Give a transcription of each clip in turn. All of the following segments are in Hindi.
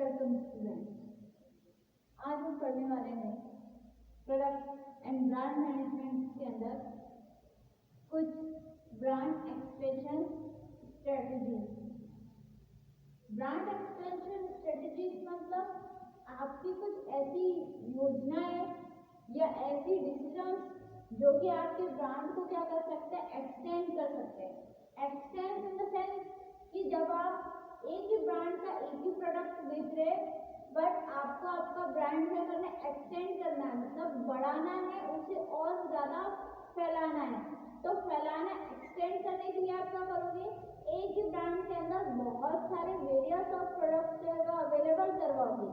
Welcome students. आज हम पढ़ने वाले हैं प्रोडक्ट एंड ब्रांड मैनेजमेंट के अंदर कुछ brand expansion strategies. Brand expansion strategies मतलब आपकी कुछ ऐसी योजनाएं या ऐसी डिसीजंस जो कि आपके ब्रांड को क्या कर सकते हैं, एक्सटेंड कर सकते हैं। एक्सटेंड इन द सेंस कि जब आप एक ही ब्रांड का एक ही प्रोडक्ट बेच रहे बट आपको आपका ब्रांड क्या करना है, एक्सटेंड करना है, मतलब बढ़ाना है, उसे और ज़्यादा फैलाना है। तो फैलाना एक्सटेंड करने के लिए आप क्या करोगे, एक ही ब्रांड के अंदर बहुत सारे वेरियस ऑफ प्रोडक्ट्स जो है अवेलेबल करवाओगे।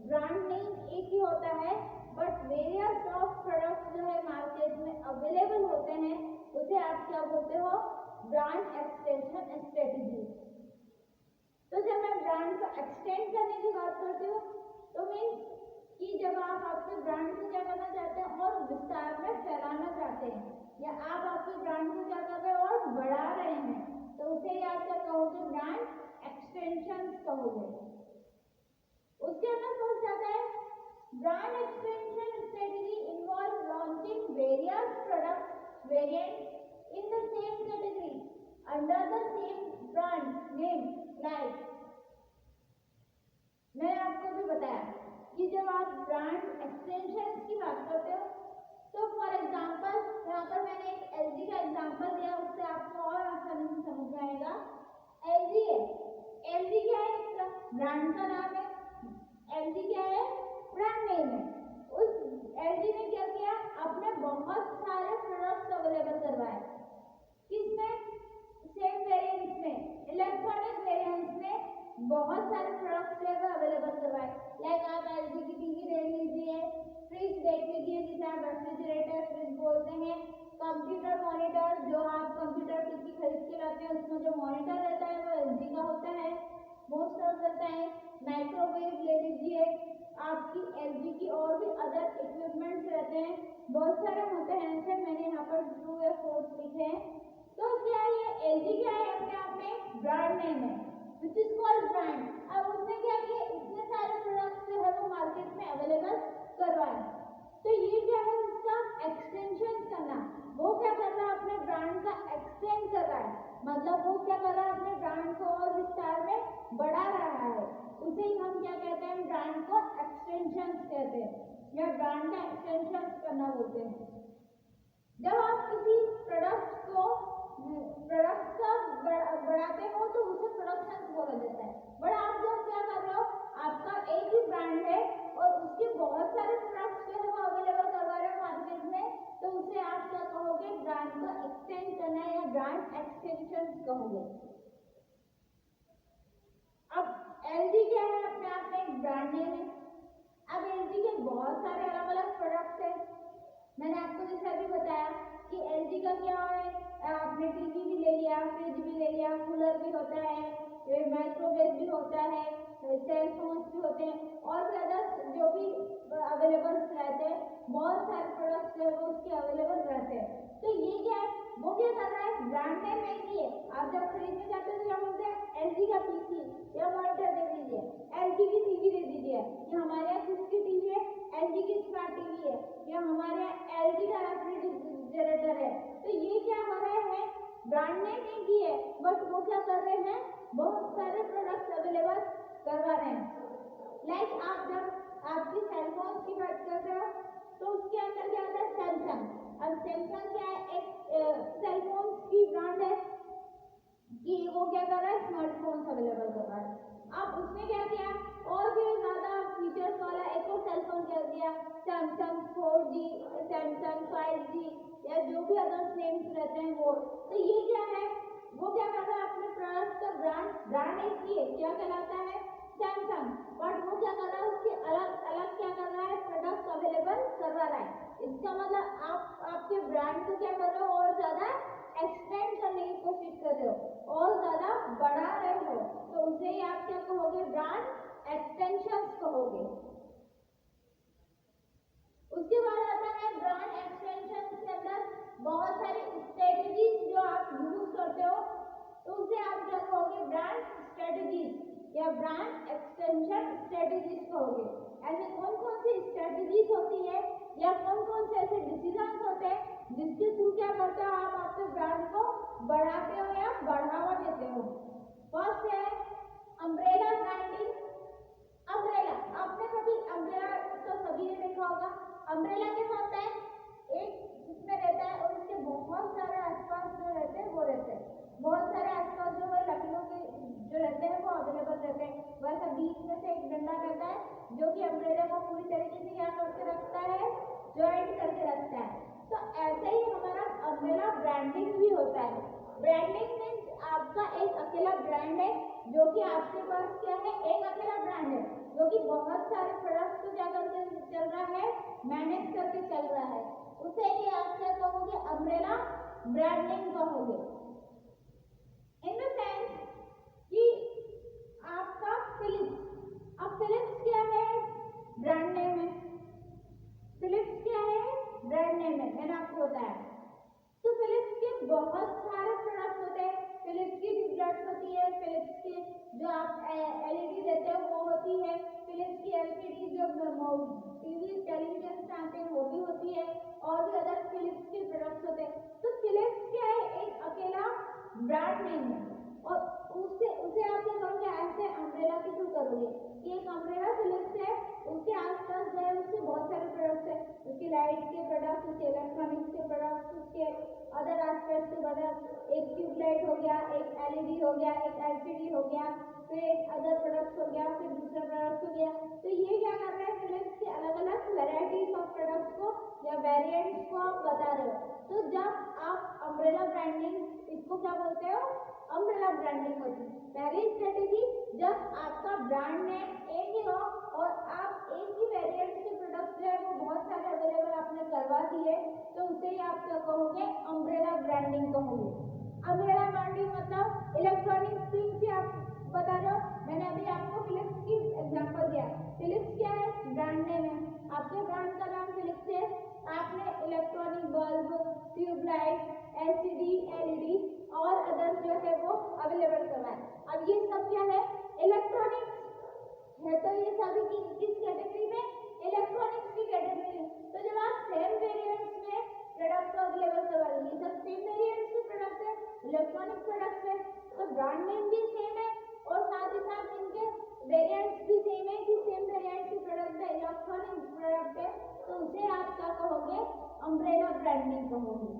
ब्रांड नेम एक ही होता है बट वेरियस ऑफ प्रोडक्ट्स जो है मार्केट में अवेलेबल होते हैं, उसे आप क्या बोलते हो, ब्रांड एक्सटेंशन स्ट्रेटजी। तो जब मैं ब्रांड को एक्सटेंड करने की बात करती हूँ तो मीन्स कि जब आप आपके ब्रांड को क्या करना चाहते हैं और विस्तार में फैलाना चाहते हैं, या आप आपके ब्रांड को क्या कर रहे हो और बढ़ा रहे हैं, तो उसे आप क्या कहोगे, ब्रांड एक्सटेंशन कहोगे। उसके अंदर कौन जाता है, brand extension strategy involve launching various product variant in the same category under the same brand name. Like मैंने आपको भी बताया कि जब आप ब्रांड एक्सटेंशन की बात करते हो तो फॉर एग्जांपल यहाँ पर मैंने एक एलजी का एग्जांपल दिया, उससे आपको और आसानी से समझ में आएगा। एलजी है, एलजी क्या है, इसका ब्रांड का नाम है, एलजी क्या है, ब्रांड नेम है। उस एलजी ने क्या किया, अपने बहुत सारे प्रोडक्ट्स अवेलेबल करवाए, किसमें, सेम वेरिएंट्स में, इलेक्ट्रॉनिक वेरिएंट्स में बहुत सारे प्रोडक्ट्स जो है अवेलेबल करवाए। लाइक आप एलजी की टीवी ले लीजिए, फ्रिज देख लीजिए जिसे आप रेफ्रिजरेटर फ्रिज बोलते हैं, कंप्यूटर मॉनिटर, जो आप कंप्यूटर पीसी खरीद के लाते हैं उसमें जो मॉनिटर रहता है वो एलजी का होता है, most of the time. Microwave ले लीजिए, आपकी एलजी की और भी अदर इक्विपमेंट्स रहते हैं, बहुत सारे होते हैं, ऐसे मैंने यहाँ पर 2 या 4 लिखे हैं। तो क्या ये एलजी क्या है, अपने आप में ब्रांड नेम है विच इज कॉल्ड ब्रांड। अब उसने क्या किया, इतने सारे प्रोडक्ट्स जो है वो मार्केट में अवेलेबल करवाए, तो ये क्या है उसका एक्सटेंशन करना। वो क्या कर रहा है, अपने ब्रांड का एक्सटेंड कर रहा है, मतलब वो क्या कर रहा है, अपने ब्रांड को और विस्तार में बढ़ा रहा है। उसे ही हम क्या कहते हैं, ब्रांड को एक्सटेंशन कहते हैं या ब्रांड का एक्सटेंशन करना बोलते हैं। जब आप किसी प्रोडक्ट का बढ़ाते हो तो उसे प्रोडक्शन बोला जाता है। बट आप जब क्या कर रहे हो, आपका एक ही ब्रांड है और उसके बहुत सारे प्रोडक्ट्स जो है वो अवेलेबल करवा रहे हो मार्केट में, तो उसे आप क्या कहोगे, ब्रांड को एक्सटेंड करना है या ब्रांड एक्सटेंशन कहोगे। अब एलजी क्या है, अपने आप में एक ब्रांड नेम है। अब एलजी के बहुत सारे अलग अलग प्रोडक्ट्स हैं, मैंने आपको जैसा भी बताया कि एलजी का क्या है, आपने टीवी भी ले लिया, फ्रिज भी ले लिया, कूलर भी होता है, माइक्रोवेव भी होता है, सेल फोन्स भी होते हैं और भी अदर जो भी अवेलेबल रहते हैं, बहुत सारे प्रोडक्ट्स जो है वो उसके अवेलेबल रहते हैं। तो ये क्या है, वो क्या कर रहा है, ब्रांड नेम एक ही है। आप जब खरीदने जाते हो तो क्या बोलते हैं, एलजी का पीसी या मॉनिटर दे दीजिए, एलजी की टीवी दे दीजिए, या हमारे यहाँ किसकी टीवी है, एलजी की स्मार्ट टीवी है, या हमारे यहाँ एलजी का रेफ्रिजरेटर है। तो ये क्या हो रहा है, ब्रांड नेम एक ही है बट वो क्या कर रहे हैं, बहुत सारे प्रोडक्ट्स अवेलेबल करवा रहे हैं। लाइक आप जब आपकी सेलफोन की बात कर रहे हो तो उसके अंदर क्या आता है, सैमसंग। अब सैमसंग क्या है, एक सेलफोन की ब्रांड है कि वो क्या कर रहा है, स्मार्टफोन्स अवेलेबल कर रहा है। अब उसने क्या किया, और भी ज्यादा फीचर्स वाला एक और सेलफोन कर दिया, सैमसंग 4G, सैमसंग 5G या जो भी अदर नेम्स रहते हैं वो। तो ये क्या है, वो क्या कर रहा है, अपने प्रोडक्ट का ब्रांड एक ही है, क्या कहलाता है, सैमसंग, बट वो क्या कर रहा है, उसके अलग अलग क्या कर रहा है, प्रोडक्ट अवेलेबल करवा रहा है। इसका मतलब आप आपके ब्रांड को क्या कर रहे हो, और ज्यादा एक्सटेंड करने की कोशिश कर रहे हो और ज्यादा बढ़ा रहे हो, तो उसे ही आप क्या कहोगे, ब्रांड एक्सटेंशन कहोगे। उसके बाद आता है ब्रांड एक्सटेंशन के अंदर बहुत सारी स्ट्रेटजीज जो आप यूज करते हो, तो उसे आप क्या कहोगे, ब्रांड स्ट्रेटजीज। या ब्रांड एक्सटेंशन स्ट्रेटेजीज कहोगे। ऐसे कौन कौन सी स्ट्रेटेजीज होती है या कौन कौन से ऐसे डिसीजन होते हैं जिसके थ्रू क्या करते हो आप आपके ब्रांड को बढ़ाते हो या बढ़ावा देते हो। फर्स्ट है अम्ब्रेला ब्रांडिंग। अम्ब्रेला, आपने कभी अम्ब्रेला तो सभी ने देखा होगा। अम्ब्रेला कैसा होता है, एक इसमें रहता है और उसके बहुत सारे आसपास जो रहते हैं वो रहते हैं, बहुत सारे आसपास जो है लकड़ों के जो रहते हैं वो अवेलेबल रहते हैं। वैसा बीच में से एक डंडा रहता है जो कि अम्ब्रेला को पूरी तरीके से क्या करके रखता है, ज्वाइंट करके रखता है। तो ऐसे ही हमारा अम्ब्रेला ब्रांडिंग भी होता है। ब्रांडिंग मीन्स आपका एक अकेला ब्रांड है जो कि आपके पास क्या है, एक अकेला ब्रांड है जो कि बहुत सारे प्रोडक्ट्स को क्या करके चल रहा है, मैनेज करके चल रहा है, उसे ही आप क्या कहोगे, अम्ब्रेला ब्रांडिंग कहोगे। इन द सेंस कि आपका फिलिप्स, अब फिलिप्स क्या है, ब्रांड नेम है। फिलिप्स क्या है, ब्रांड नेम है, मैंने आपको बताया। तो फिलिप्स के बहुत सारे प्रोडक्ट्स होते हैं। फिलिप्स की ट्यूबलाइट्स होती है, फिलिप्स के जो आप एलईडी देते हो वो होती है, फिलिप्स की एलसीडी जो टीवी टेलीविजन आते हैं वो भी होती है, और भी अदर फिलिप्स के प्रोडक्ट्स होते हैं। तो फिलिप्स क्या है, एक अकेला ब्रांड नेम है और उसे आप क्या करोगे, ऐसे अम्ब्रेला के थ्रू करोगे कि एक अम्ब्रेला फिलिप्स है, उसके आसपास जो है उसके बहुत सारे प्रोडक्ट्स है, उसकी लाइट के प्रोडक्ट्स, उसके इलेक्ट्रॉनिक्स के प्रोडक्ट्स, उसके अदर एस्पेक्ट्स के प्रोडक्ट्स, एक ट्यूबलाइट हो गया, एक एलईडी हो गया, एक एलसीडी हो गया, फिर एक अदर प्रोडक्ट्स हो गया, फिर दूसरा प्रोडक्ट हो गया। तो ये क्या कर रहे हैं, फिलिप्स के अलग अलग वेराइटीज ऑफ प्रोडक्ट्स को या वेरिएंट्स को आप बता रहे हो। तो जब आप अम्ब्रेला ब्रांडिंग, इसको क्या बोलते हो, अम्ब्रेला ब्रांडिंग होती है। पहली स्ट्रेटेजी, जब आपका ब्रांड नेम एक ही हो और आप एक ही वेरिएंट के प्रोडक्ट्स जो है वो बहुत सारे अवेलेबल आपने करवा दिए, तो उसे ही आप क्या कहोगे, अम्ब्रेला ब्रांडिंग कहोगे। अम्ब्रेला ब्रांडिंग मतलब इलेक्ट्रॉनिक थिंग्स से आप बता रहे हो। मैंने अभी आपको फिलिप्स की एग्जांपल दिया। फिलिप्स क्या है, ब्रांड नेम है, आपके ब्रांड का नाम फिलिप्स है, आपने electronic bulb, tube light, LCD, LED और अदर जो है वो अवेलेबल करवाए। अब ये सब क्या है, इलेक्ट्रॉनिक्स है, तो ये सभी किस कैटेगरी में, इलेक्ट्रॉनिक्स की कैटेगरी में। तो जब आप सेम वेरिएंट्स में प्रोडक्ट को अवेलेबल करवा रहे हैं, सब सेम वेरिएंट्स के प्रोडक्ट है, इलेक्ट्रॉनिक प्रोडक्ट है, तो ब्रांड नेम भी सेम है और साथ ही साथ इनके वेरिएंट्स भी सेम है कि सेम वेरिएंट के प्रोडक्ट है, इलेक्ट्रॉनिक प्रोडक्ट है, तो उसे आप क्या कहोगे, अम्ब्रेला ब्रांडिंग कहोगे।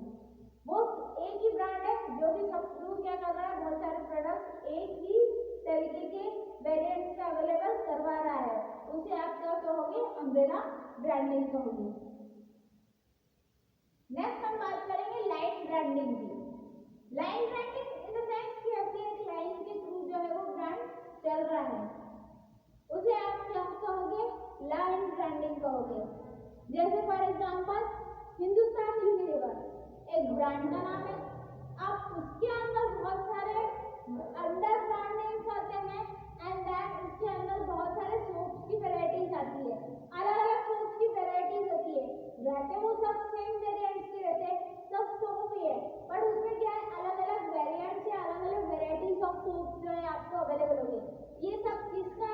वो एक ही ब्रांड है जो कि सब थ्रू क्या कर रहा है, बहुत सारे प्रोडक्ट एक ही तरीके के वेरिएंट्स में अवेलेबल करवा रहा है, उसे आप क्या कहोगे, अम्ब्रेला ब्रांडिंग कहोगे। नेक्स्ट हम बात करेंगे लाइन ब्रांडिंग की। Line branding in the sense कि आपके एक लाइन के थ्रू जो है वो ब्रांड चल रहा है, उसे आप क्या कहोगे, लाइन ब्रांडिंग कहोगे। जैसे फॉर एग्जांपल हिंदुस्तान यूनिलीवर एक ब्रांड का नाम है, अब उसके अंदर बहुत सारे अंडर ब्रांड नेम्स आते हैं एंड दैट उसके अंदर बहुत सारे सोप्स की वैरायटीज आती है, अलग अलग सोप्स की वैरायटीज होती है, रहते वो सब सेम वेरिएंट्स के रहते हैं, सब सोप ही है, बट उसमें क्या है, अलग अलग वेरिएंट्स या अलग अलग वेराइटीज ऑफ सोप जो है आपको अवेलेबल होगी। ये सब किसका,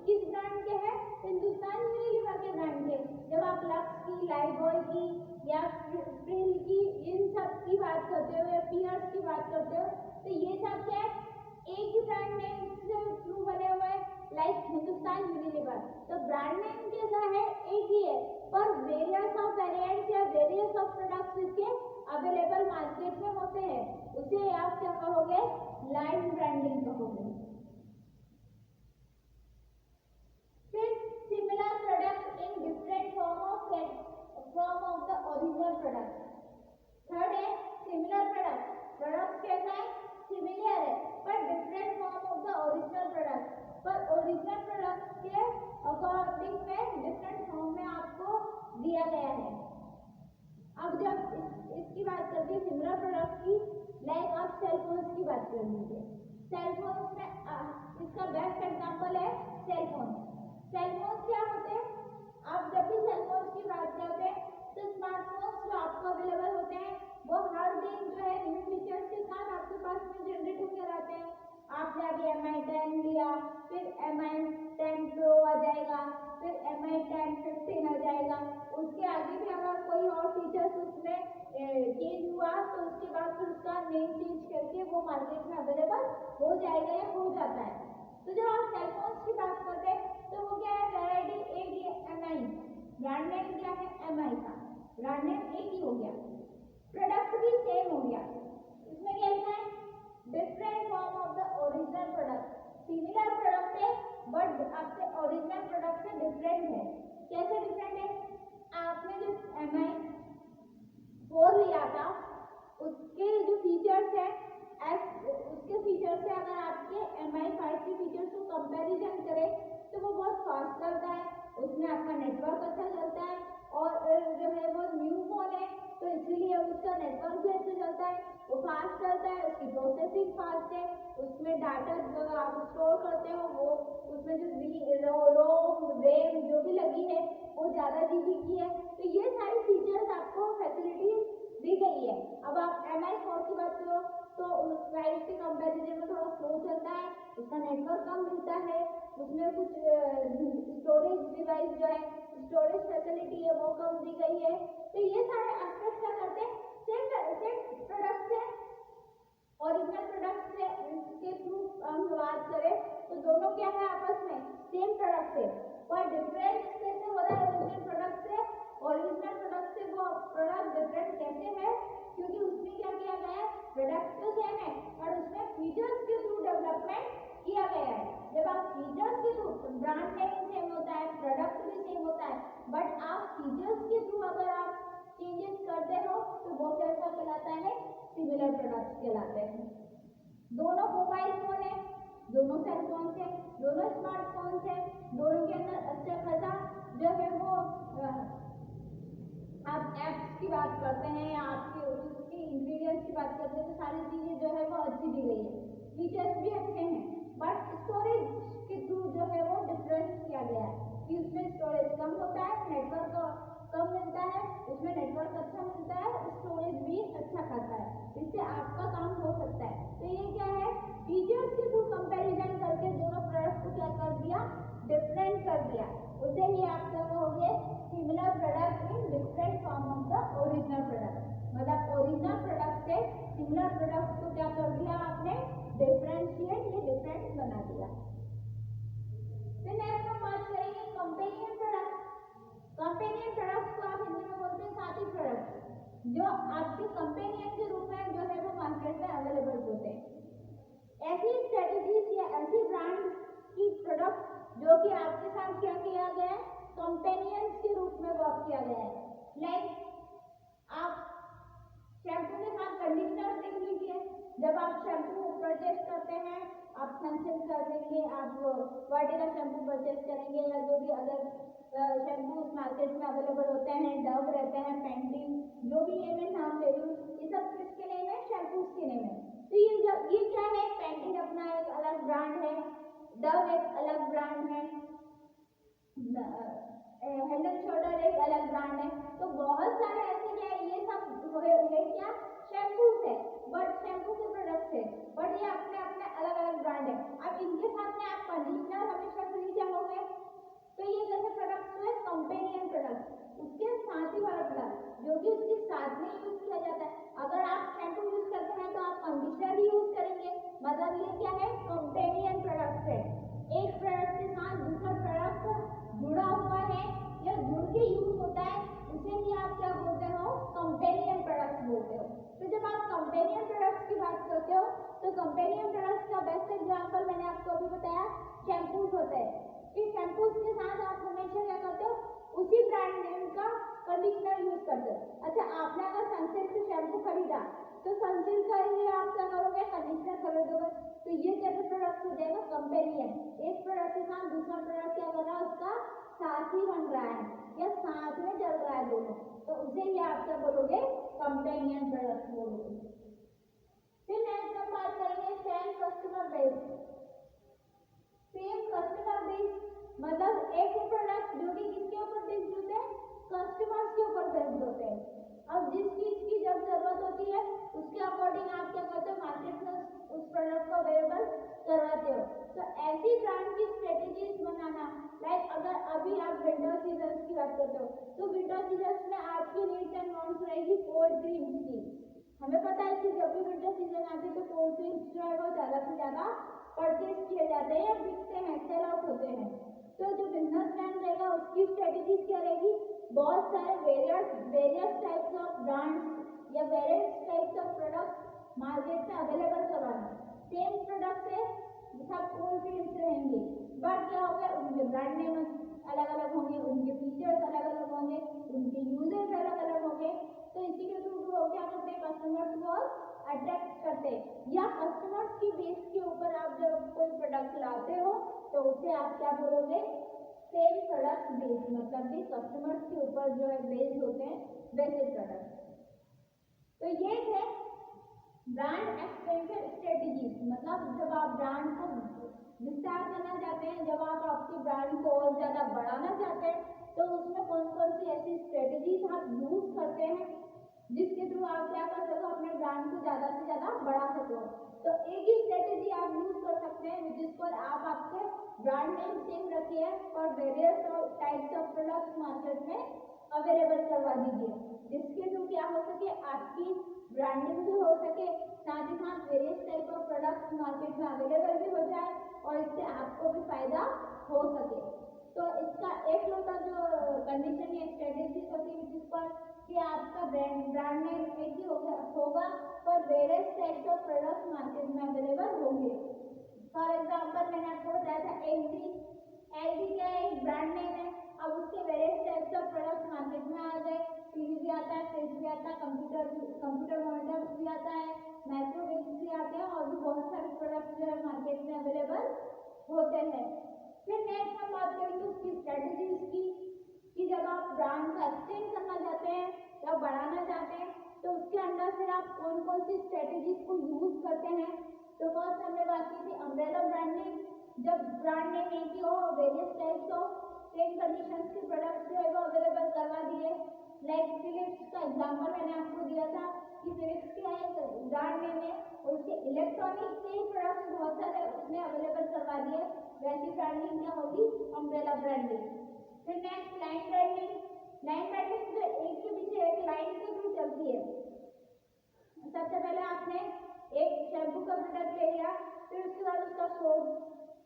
किस ब्रांड के है, हिंदुस्तान यूनिलीवर के ब्रांड के। जब आप लक्स की, लाइफबॉय की या प्रिल की, इन सब की बात करते हो या पियर्स की बात करते हो, तो ये सब क्या है, एक ही ब्रांड नेम से थ्रू बने हुए लाइक हिंदुस्तान यूनिलीवर। तो ब्रांड नेम कैसा है, एक ही है, पर वेरियस ऑफ वेरिएंट्स या वेरियस ऑफ प्रोडक्ट्स इसके अवेलेबल मार्केट में होते हैं, उसे आप क्या कहोगे, लाइन ब्रांडिंग कहोगे। फिर similar product in different form of the original product. Third है सिमिलर प्रोडक्ट। प्रोडक्ट कैसा है, सिमिलर है पर different form of the original product, पर ओरिजिनल प्रोडक्ट के अकॉर्डिंग में डिफरेंट फॉर्म में आपको दिया गया है। अब जब इसकी बात करते हैं सिमिलर प्रोडक्ट की, लाइक आप सेल फोन्स की बात कर लीजिए। सेल फोन्स में इसका बेस्ट एग्जांपल है सेल फोन। सेल फोन क्या होते हैं, आप जब भी सेल फोन्स की बात करते हैं तो स्मार्टफोन्स जो आपको अवेलेबल होते हैं वो हर दिन जो है न्यू फीचर्स के साथ आपके पास में जनरेट होकर आते हैं। आपने अभी Mi 10 लिया, उसके आगे भी अगर कोई और फीचर्स उसमें चेंज हुआ तो उसके बाद फिर उसका नेम चेंज करके वो मार्केट में अवेलेबल हो जाएगा या हो जाता है। तो जब आप सेल फोन्स की बात करते हैं तो वो क्या है, वैरायटी एक ही MI, ब्रांड नेम क्या है MI का, ब्रांड नेम एक ही हो गया, प्रोडक्ट भी सेम हो गया। इसमें क्या लिखा है, different form of the original product, similar product है बट आपके ओरिजिनल प्रोडक्ट से डिफरेंट है। कैसे डिफरेंट है, आपने जो MI 4 लिया था उसके जो फीचर्स है उसके फीचर्स से अगर आपके MI 5 के फीचर्स को कंपैरिजन करें तो वो बहुत फास्ट चलता है, उसमें आपका नेटवर्क अच्छा चलता है और जो है वो न्यू फोन है तो इसीलिए उसका नेटवर्क भी अच्छा चलता है, वो फास्ट चलता है, उसकी प्रोसेसिंग फास्ट है, उसमें डाटा जो आप स्टोर करते हो वो उसमें जो रोम रैम जो भी लगी है वो ज़्यादा GB की है। तो ये सारी फीचर्स आपको फैसिलिटीज दी गई है। अब आप MI 4 की बात करो तो उस प्राइस के कंपैरिजन में थोड़ा स्लो चलता है, उसका नेटवर्क कम मिलता है, उसमें कुछ स्टोरेज डिवाइस जो है स्टोरेज फैसिलिटी है वो कम दी गई है। तो ये सारे एस्पेक्ट क्या करते हैं, सेम प्रोडक्ट से ओरिजिनल प्रोडक्ट से के थ्रू हम बात करें तो दोनों क्या है आपस में सेम प्रोडक्ट है, पर डिफरेंस कैसे हो रहा है ओरिजिनल प्रोडक्ट से, ओरिजिनल प्रोडक्ट से वो प्रोडक्ट डिफरेंट कैसे है, क्योंकि उसमें क्या किया गया है, प्रोडक्ट तो सेम है पर उसमें फीचर्स के थ्रू डेवलपमेंट किया गया है। जब आप फीचर्स के थ्रू, ब्रांड नेम सेम होता है, प्रोडक्ट भी सेम होता है, बट आप फीचर्स के थ्रू अगर आप चेंजेस करते हो तो वो कैसा कहलाता है, सिमिलर प्रोडक्ट्स कहलाते हैं। दोनों मोबाइल फोन है, दोनों सेल फोन है, दोनों स्मार्टफोन है, दोनों के अंदर अच्छा खासा जो है वो आप एप्स की बात करते हैं या आपके उसकी इंग्रेडिएंट्स की बात करते हैं तो सारी चीजें जो है वो अच्छी दी गई है, फीचर्स भी अच्छे हैं, बट स्टोरेज के थ्रू जो है वो डिफरेंस किया गया है कि उसमें स्टोरेज कम होता है, नेटवर्क कम मिलता है, उसमें नेटवर्क अच्छा मिलता है, स्टोरेज भी अच्छा खाता है, इससे आपका काम हो सकता है। तो ये क्या है, फीचर्स के थ्रू कंपैरिजन करके दोनों प्रोडक्ट को क्या कर दिया, डिफरेंट कर दिया, उसे ही आप क्या कहोगे, similar product in different form of the original product, मतलब ओरिजिनल प्रोडक्ट से सिमिलर प्रोडक्ट को क्या कर दिया आपने, डिफरेंशिएट या डिफरेंट बना दिया। फिर नेक्स्ट हम बात करेंगे कंपेनियन प्रोडक्ट। कंपेनियन प्रोडक्ट को आप हिंदी में बोलते हैं साथी प्रोडक्ट, जो आपके कंपेनियन के रूप में जो है वो मार्केट में अवेलेबल होते हैं। ऐसी स्ट्रेटेजीज या ऐसी ब्रांड की प्रोडक्ट जो कि आपके साथ क्या किया गया है, कंपेनियंस के रूप में वर्क किया गया है। लाइक आप शैम्पू के साथ कंडीशनर देख लीजिए, जब आप शैम्पू परचेज करते हैं, आप सनसिल्क करेंगे, आप वाटिका शैम्पू परचेज करेंगे या जो भी अदर शैम्पू मार्केट में अवेलेबल होते हैं, डव रहते हैं, पेंटीन, जो भी ये मैं नाम ले लूँ, ये सब किसके नेम है, शैम्पूज के नेम है। तो ये क्या है, पेंटीन अपना एक अलग ब्रांड है, डव एक अलग ब्रांड है, हेड एंड शोल्डर एक अलग ब्रांड है। तो बहुत सारे ऐसे क्या है, ये सब ये क्या शैम्पूज है, बट शैम्पू के प्रोडक्ट है, बट ये अपने अपने अलग अलग ब्रांड है। अब इनके साथ में आप कंडीशनर हमेशा फ्री चाहोगे, तो ये कैसे प्रोडक्ट है, कंपेनियन प्रोडक्ट, उसके साथ ही वाला प्रोडक्ट जो कि उसके साथ में यूज किया जाता है। अगर आप शैम्पू यूज करते हैं तो आप कंडीशनर भी यूज करेंगे, मतलब ये क्या है, कंपेनियन प्रोडक्ट है, एक प्रोडक्ट के साथ दूसरा प्रोडक्ट जुड़ा हुआ है या जुड़ के यूज होता है, उसे ही आप क्या बोलते हो, कंपेनियन प्रोडक्ट बोलते हो। तो जब आप कंपेनियन प्रोडक्ट्स की बात करते हो तो कंपेनियन प्रोडक्ट्स का बेस्ट एग्जांपल मैंने आपको अभी बताया, शैम्पूज होते हैं। इस शैम्पूज के साथ आप हमेशा क्या करते हो, उसी ब्रांड नेम का कंडीशनर यूज करते हो। अच्छा, आपने अगर सनसिल्क से शैम्पू खरीदा तो सनसिल्क का ही आप क्या करोगे, कंडीशनर खरीदोगे, तो ये कैसे प्रोडक्ट हो जाएगा, कंपेनियन, एक प्रोडक्ट के साथ दूसरा प्रोडक्ट क्या कर रहा है, उसका साथी बन रहा है या साथ में चल रहा है दोनों, तो उसे ही आप क्या बोलोगे, कंपेनियन प्रोडक्ट बोलोगे। फिर नेक्स्ट हम बात करेंगे same customer base. Same customer base मतलब एक प्रोडक्ट जो कि किसके ऊपर बेस्ड होते हैं, कस्टमर्स के ऊपर बेस्ड होते हैं। अब जिस चीज की जब जरूरत होती है उसके अकॉर्डिंग आप क्या करते हो, मार्केट में उस प्रोडक्ट को अवेलेबल करवाते हो। तो ऐसी ब्रांड की स्ट्रेटेजीज बनाना, लाइक अगर अभी आप विंटर सीजन की बात करते हो तो विंटर सीजन में आपकी नीड्स एंड वांट्स रहेगी कोल्ड ड्रिंक्स की। हमें पता है कि जब भी विंटर सीजन आती है तो कोल्ड ड्रिंक्स जो है वो ज़्यादा से ज़्यादा परचेज किए जाते हैं या बिकते हैं, सेल आउट होते हैं। तो जो बिजनेसमैन रहेगा उसकी स्ट्रेटेजीज क्या रहेगी, बहुत सारे वेरियस टाइप्स ऑफ ब्रांड्स या various types of product market में अवेलेबल करवाना। सेम प्रोडक्ट है सब कोल्ड ड्रिंक्स रहेंगे, बट क्या होगा उनके ब्रांड नेम अलग अलग होंगे, उनके फीचर्स अलग अलग होंगे, उनके यूजेस अलग अलग होंगे। तो इसी के थ्रू वो क्या करते हैं, कस्टमर्स को अट्रैक्ट करते हैं। या कस्टमर्स की बेस के ऊपर आप जब कोई प्रोडक्ट लाते हो तो उसे आप क्या बोलोगे, सेम प्रोडक्ट बेस, मतलब कि कस्टमर्स के ऊपर जो है बेस्ड होते हैं वैसे प्रोडक्ट। तो ये थे ब्रांड एक्सपेंशन स्ट्रेटेजी, मतलब जब आप ब्रांड को विस्तार करना चाहते हैं, जब आप आपके ब्रांड को और ज़्यादा बढ़ाना चाहते हैं, तो उसमें कौन कौन सी ऐसी स्ट्रेटेजीज आप यूज करते हैं जिसके थ्रू आप क्या कर सको, अपने ब्रांड को ज़्यादा से ज़्यादा बढ़ा सको। तो एक ही स्ट्रेटेजी आप यूज कर सकते हैं जिस पर आप आपके ब्रांड नेम सेम रखिए और various types of products market में अवेलेबल करवा दीजिए, जिसके थ्रू क्या हो सके, आपकी ब्रांडिंग भी हो सके, साथ ही साथ various type of products market में अवेलेबल भी हो जाए और इससे आपको भी फायदा हो सके। तो इसका एक लोग का जो कंडीशन या स्ट्रेटेजी होती है जिस पर कि आपका ब्रांड नेम एक ही होगा पर various types of products market में अवेलेबल होंगे। फॉर एग्जांपल मैंने आपको बताया था एलजी क्या है, एक ब्रांड नेम है। अब उसके various types of products market में आ गए, टीवी भी आता है, फ्रिज भी आता है, कंप्यूटर मॉनिटर भी आता है, माइक्रोवेव भी आते हैं और भी बहुत सारे प्रोडक्ट्स जो है मार्केट में अवेलेबल होते हैं। फिर नेक्स्ट हम बात करेंगे उसकी स्ट्रेटेजीज की, कि जब आप ब्रांड का एक्सटेंड करना चाहते हैं या बढ़ाना चाहते हैं तो उसके अंदर फिर आप कौन कौन सी स्ट्रेटेजीज को यूज करते हैं। तो फर्स्ट हमने बात की थी अम्ब्रेला ब्रांडिंग, जब ब्रांड नेम एक ही हो, various types of same conditions के प्रोडक्ट्स जो है वो अवेलेबल करवा दिए। लाइक फिलिप्स का एग्जांपल मैंने आपको दिया था कि फिलिप्स क्या है, ब्रांड नेम है और उसके इलेक्ट्रॉनिक के प्रोडक्ट्स बहुत सारे उसने अवेलेबल करवा दिए, वैसी ब्रांडिंग क्या होगी, अम्ब्रेला ब्रांडिंग। फिर नेक्स्ट लाइन ब्रांडिंग जो एक के पीछे एक लाइन के थ्रू चलती है। सबसे पहले आपने एक शैम्पू का प्रोडक्ट ले लिया, फिर उसके बाद उसका सोप,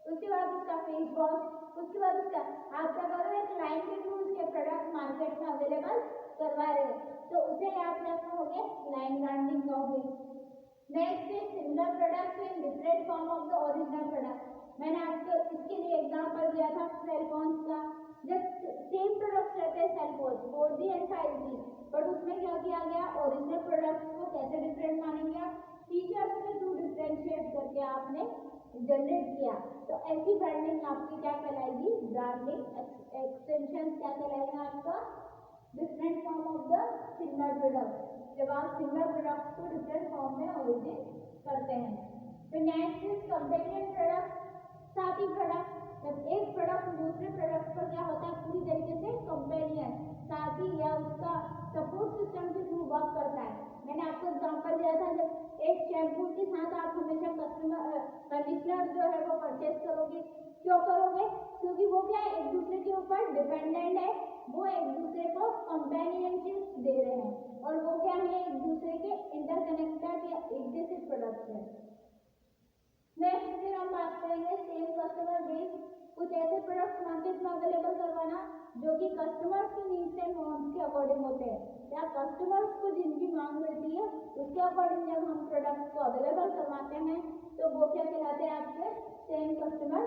उसके बाद उसका फेस वॉश, उसके बाद उसका आप क्या करो, एक लाइन के थ्रू उसके प्रोडक्ट मार्केट में अवेलेबल करवा रहे हो तो उसे आप क्या कहोगे, लाइन ब्रांडिंग कहोगे। नेक्स्ट है similar product in different form of the original product. मैंने आपको इसके लिए एग्जांपल दिया था सेल फोन्स का, जब सेम प्रोडक्ट्स रहते हैं cell phone 4G and 5G, but उसमें क्या किया गया, ओरिजिनल प्रोडक्ट्स को कैसे डिफरेंट मानेंगे, फीचर्स के थ्रू डिफरेंशिएट करके आपने जनरेट किया। तो ऐसी ब्रांडिंग आपकी क्या कहलाएगी, ब्रांडिंग एक्सटेंशन क्या कहलाएगा आपका, different form of the similar product, जब आप सिमिलर प्रोडक्ट को डिफरेंट फॉर्म में ओरिजिन करते हैं। तो नेक्स्ट इज कंपेनियन प्रोडक्ट, साथी प्रोडक्ट, जब एक प्रोडक्ट दूसरे प्रोडक्ट पर क्या होता है, पूरी तरीके से कंपेनियन साथी या उसका सपोर्ट सिस्टम के थ्रू वर्क करता है। मैंने आपको एग्जांपल दिया था, जब एक शैम्पू के साथ आप हमेशा कंडीशनर जो है वो परचेज करोगे, क्यों करोगे, क्योंकि वो क्या है, एक दूसरे के ऊपर डिपेंडेंट है, वो एक दूसरे को कंपेनियनशिप दे रहे हैं और वो क्या है, एक दूसरे के इंटरकनेक्टेड या एक जैसे प्रोडक्ट है। नेक्स्ट फिर हम बात करेंगे सेम कस्टमर बेस, कुछ ऐसे प्रोडक्ट्स मार्केट में अवेलेबल करवाना जो कि कस्टमर्स की नीड्स एंड वांट्स के अकॉर्डिंग होते हैं, या कस्टमर्स को जिनकी मांग रहती है उसके अकॉर्डिंग जब हम प्रोडक्ट्स को अवेलेबल करवाते हैं तो वो क्या कहलाते हैं, आपके सेम कस्टमर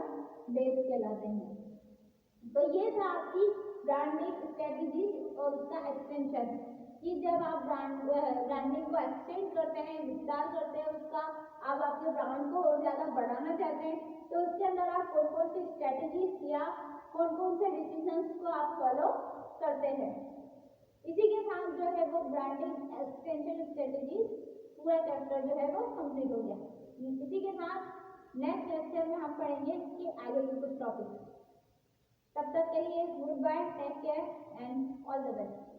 बेस कहलाते हैं। तो ये था आपकी ब्रांडिंग स्ट्रेटेजी और उसका एक्सटेंशन, कि जब आप ब्रांडिंग को एक्सटेंड करते हैं, विस्तार करते हैं उसका, आप आपके ब्रांड को और ज़्यादा बढ़ाना चाहते हैं तो उसके अंदर आप कौन कौन सी स्ट्रेटेजीज या कौन कौन से डिसीजंस को आप फॉलो करते हैं। इसी के साथ जो है वो ब्रांडिंग एक्सटेंशन स्ट्रेटेजी पूरा चैप्टर जो है वो कंप्लीट हो गया। इसी के साथ नेक्स्ट लेक्चर में हम पढ़ेंगे इसके आगे के कुछ टॉपिक्स। तब तक के लिए good bye, take care and all the best.